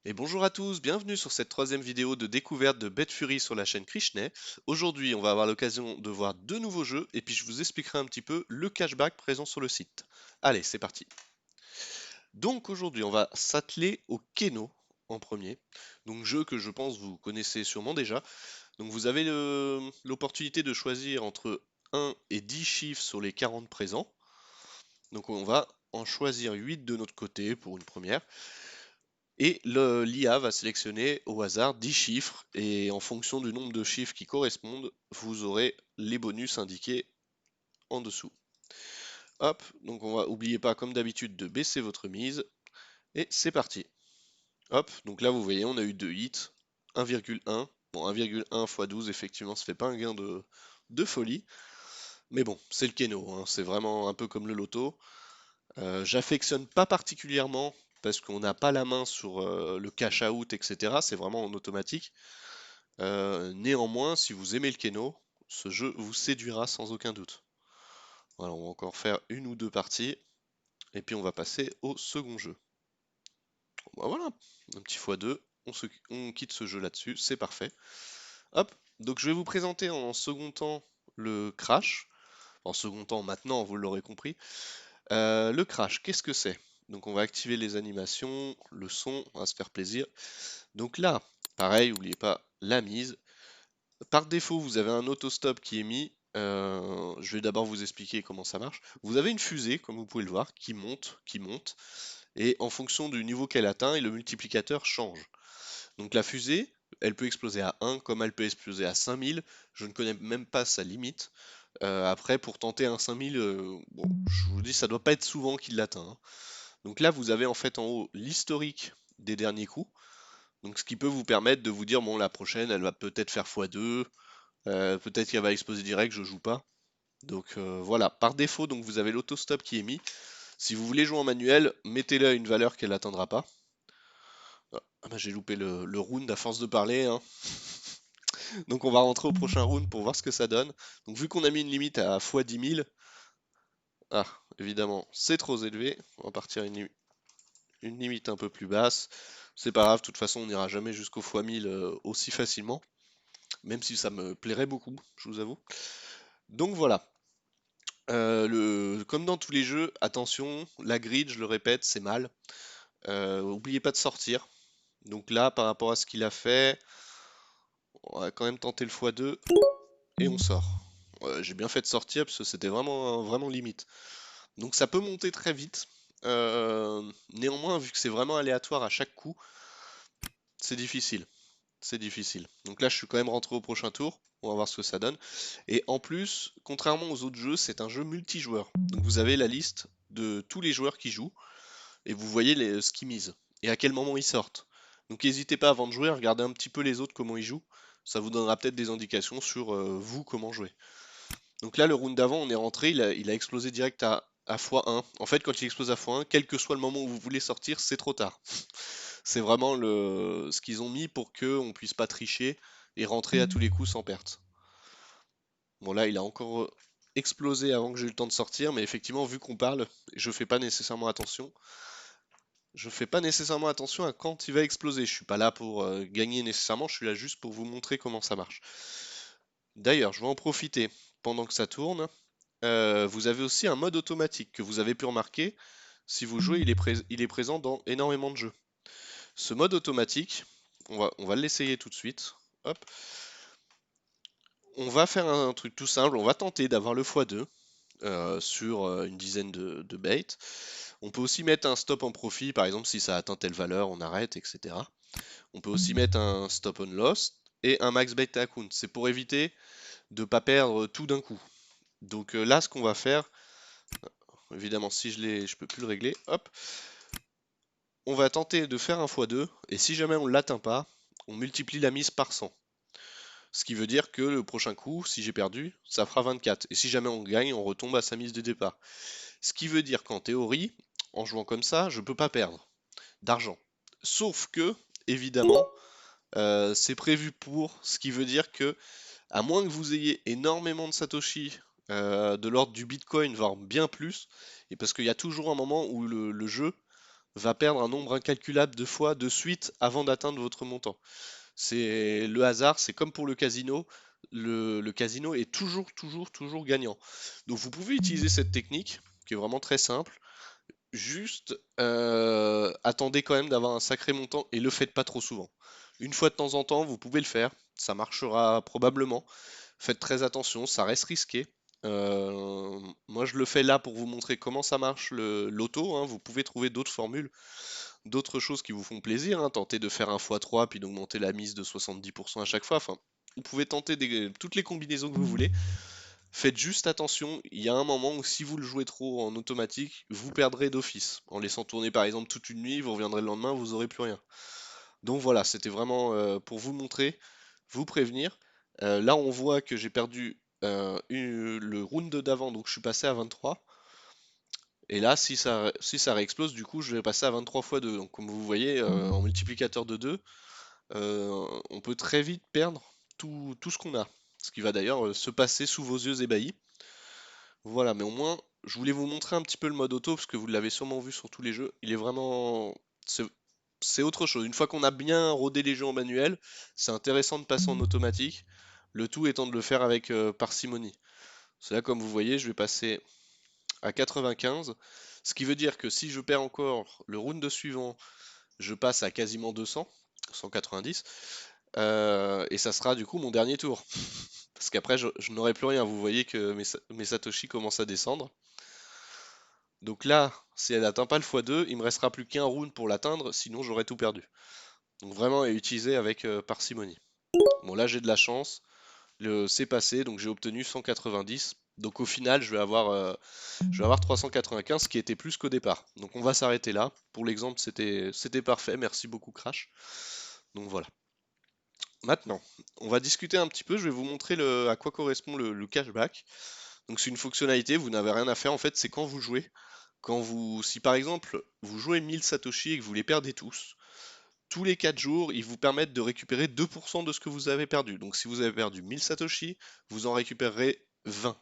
Et bonjour à tous, bienvenue sur cette troisième vidéo de découverte de Betfury sur la chaîne Krishna. Aujourd'hui, on va avoir l'occasion de voir deux nouveaux jeux et puis je vous expliquerai un petit peu le cashback présent sur le site. Allez, c'est parti. Donc aujourd'hui, on va s'atteler au Keno en premier. Donc jeu que je pense vous connaissez sûrement déjà. Donc vous avez l'opportunité de choisir entre 1 et 10 chiffres sur les 40 présents. Donc on va en choisir 8 de notre côté pour une première. Et l'IA va sélectionner au hasard 10 chiffres et en fonction du nombre de chiffres qui correspondent, vous aurez les bonus indiqués en dessous. Hop, donc on va, oubliez pas comme d'habitude de baisser votre mise et c'est parti. Hop, donc là vous voyez, on a eu deux hits, 1,1. Bon, 1,1 x 12, effectivement, ça fait pas un gain de folie. Mais bon, c'est le Keno, hein, c'est vraiment un peu comme le loto. J'affectionne pas particulièrement parce qu'on n'a pas la main sur le cash out, etc. C'est vraiment en automatique. Néanmoins, si vous aimez le Keno, ce jeu vous séduira sans aucun doute. Voilà, on va encore faire une ou deux parties, et puis on va passer au second jeu. Bon, bah voilà, un petit x2, on quitte ce jeu là-dessus, c'est parfait. Hop, donc je vais vous présenter en second temps le Crash. En second temps, maintenant, vous l'aurez compris. Le Crash, qu'est-ce que c'est? Donc on va activer les animations, le son, on va se faire plaisir. Donc là, pareil, n'oubliez pas la mise. Par défaut, vous avez un autostop qui est mis. Je vais d'abord vous expliquer comment ça marche. Vous avez une fusée, comme vous pouvez le voir, qui monte, et en fonction du niveau qu'elle atteint, et le multiplicateur change. Donc la fusée, elle peut exploser à 1, comme elle peut exploser à 5000. Je ne connais même pas sa limite. Après, pour tenter un 5000, bon, je vous dis, ça doit pas être souvent qu'il l'atteint, hein. Donc là, vous avez en fait en haut l'historique des derniers coups. Donc ce qui peut vous permettre de vous dire, bon, la prochaine, elle va peut-être faire x2, peut-être qu'elle va exploser direct, je joue pas. Donc voilà, par défaut, donc vous avez l'autostop qui est mis. Si vous voulez jouer en manuel, mettez-le à une valeur qu'elle n'atteindra pas. Ah bah, j'ai loupé le round à force de parler, hein. Donc on va rentrer au prochain round pour voir ce que ça donne. Donc vu qu'on a mis une limite à x10 000, ah, évidemment, c'est trop élevé. On va partir une limite un peu plus basse. C'est pas grave, de toute façon, on n'ira jamais jusqu'au x1000 aussi facilement. Même si ça me plairait beaucoup, je vous avoue. Donc voilà. Comme dans tous les jeux, attention, la grid, je le répète, c'est mal. Oubliez pas de sortir. Donc là, par rapport à ce qu'il a fait, on va quand même tenter le x2 et on sort. J'ai bien fait de sortir parce que c'était vraiment, vraiment limite. Donc ça peut monter très vite. Néanmoins, vu que c'est vraiment aléatoire à chaque coup, c'est difficile. C'est difficile. Donc là, je suis quand même rentré au prochain tour. On va voir ce que ça donne. Et en plus, contrairement aux autres jeux, c'est un jeu multijoueur. Donc vous avez la liste de tous les joueurs qui jouent et vous voyez ce qu'ils misent et à quel moment ils sortent. Donc n'hésitez pas avant de jouer à regarder un petit peu les autres comment ils jouent. Ça vous donnera peut-être des indications sur vous comment jouer. Donc là, le round d'avant, on est rentré, il a explosé direct à x1. En fait, quand il explose à x1, quel que soit le moment où vous voulez sortir, c'est trop tard. C'est vraiment ce qu'ils ont mis pour qu'on puisse pas tricher et rentrer à tous les coups sans perte. Bon là, il a encore explosé avant que j'ai eu le temps de sortir, mais effectivement, vu qu'on parle, je fais pas nécessairement attention. Je fais pas nécessairement attention à quand il va exploser. Je suis pas là pour gagner nécessairement, je suis là juste pour vous montrer comment ça marche. D'ailleurs, je vais en profiter pendant que ça tourne. Vous avez aussi un mode automatique que vous avez pu remarquer. Si vous jouez, il est présent dans énormément de jeux. Ce mode automatique, on va l'essayer tout de suite. Hop. On va faire un truc tout simple. On va tenter d'avoir le x2 sur une dizaine de baits. On peut aussi mettre un stop en profit. Par exemple, si ça atteint telle valeur, on arrête, etc. On peut aussi mettre un stop on loss et un max bait account. C'est pour éviter de ne pas perdre tout d'un coup. Donc là, ce qu'on va faire, évidemment, si je peux plus le régler. Hop. On va tenter de faire un x2 et si jamais on ne l'atteint pas, on multiplie la mise par 100. Ce qui veut dire que le prochain coup, si j'ai perdu, ça fera 24. Et si jamais on gagne, on retombe à sa mise de départ. Ce qui veut dire qu'en théorie, en jouant comme ça, je ne peux pas perdre d'argent. Sauf que, évidemment, c'est prévu pour, ce qui veut dire que, à moins que vous ayez énormément de Satoshi, de l'ordre du Bitcoin, voire bien plus, et parce qu'il y a toujours un moment où le jeu va perdre un nombre incalculable de fois de suite avant d'atteindre votre montant. C'est le hasard, c'est comme pour le casino. Le casino est toujours gagnant. Donc vous pouvez utiliser cette technique qui est vraiment très simple. Juste attendez quand même d'avoir un sacré montant et le faites pas trop souvent. Une fois de temps en temps, vous pouvez le faire, ça marchera probablement. Faites très attention, ça reste risqué. Moi, je le fais là pour vous montrer comment ça marche le loto, hein. Vous pouvez trouver d'autres formules, d'autres choses qui vous font plaisir, hein. Tenter de faire un x3 puis d'augmenter la mise de 70% à chaque fois. Enfin, vous pouvez tenter toutes les combinaisons que vous voulez. Faites juste attention, il y a un moment où si vous le jouez trop en automatique, vous perdrez d'office. En laissant tourner par exemple toute une nuit, vous reviendrez le lendemain, vous aurez plus rien. Donc voilà, c'était vraiment pour vous montrer, vous prévenir. Là, on voit que j'ai perdu le round d'avant, donc je suis passé à 23. Et là, si ça réexplose, du coup, je vais passer à 23 fois 2. Donc comme vous voyez, en multiplicateur de 2, on peut très vite perdre tout ce qu'on a. Ce qui va d'ailleurs se passer sous vos yeux ébahis. Voilà, mais au moins, je voulais vous montrer un petit peu le mode auto, parce que vous l'avez sûrement vu sur tous les jeux. Il est vraiment... C'est c'est autre chose. Une fois qu'on a bien rodé les jeux en manuel, c'est intéressant de passer en automatique. Le tout étant de le faire avec parcimonie. C'est là, comme vous voyez, je vais passer à 95. Ce qui veut dire que si je perds encore le round suivant, je passe à quasiment 200, 190. Et ça sera du coup mon dernier tour. Parce qu'après, je n'aurai plus rien. Vous voyez que mes Satoshi commencent à descendre. Donc là, si elle n'atteint pas le x2, il me restera plus qu'un round pour l'atteindre, sinon j'aurais tout perdu. Donc vraiment à utiliser avec parcimonie. Bon là j'ai de la chance, c'est passé, donc j'ai obtenu 190. Donc au final je vais avoir 395, ce qui était plus qu'au départ. Donc on va s'arrêter là. Pour l'exemple c'était parfait, merci beaucoup Crash. Donc voilà. Maintenant, on va discuter un petit peu, je vais vous montrer à quoi correspond le cashback. Donc c'est une fonctionnalité, vous n'avez rien à faire en fait, c'est quand vous jouez. Si par exemple vous jouez 1000 Satoshi et que vous les perdez tous les 4 jours, ils vous permettent de récupérer 2% de ce que vous avez perdu. Donc si vous avez perdu 1000 Satoshi, vous en récupérerez 20.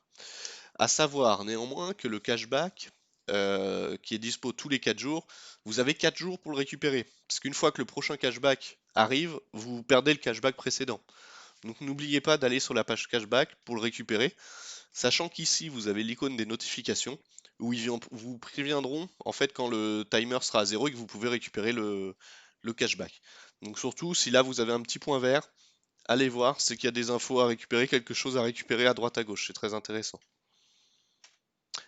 À savoir néanmoins que le cashback, qui est dispo tous les 4 jours, vous avez 4 jours pour le récupérer. Parce qu'une fois que le prochain cashback arrive, vous perdez le cashback précédent. Donc n'oubliez pas d'aller sur la page cashback pour le récupérer, sachant qu'ici vous avez l'icône des notifications où vous préviendront en fait quand le timer sera à 0 et que vous pouvez récupérer le cashback. Donc surtout si là vous avez un petit point vert, allez voir, c'est qu'il y a des infos à récupérer, quelque chose à récupérer à droite à gauche, c'est très intéressant.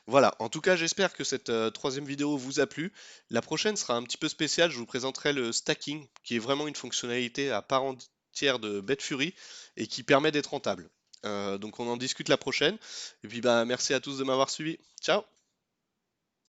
Voilà, en tout cas j'espère que cette troisième vidéo vous a plu. La prochaine sera un petit peu spéciale, je vous présenterai le stacking, qui est vraiment une fonctionnalité à part entière de Betfury et qui permet d'être rentable. Donc on en discute la prochaine. Et puis bah merci à tous de m'avoir suivi. Ciao!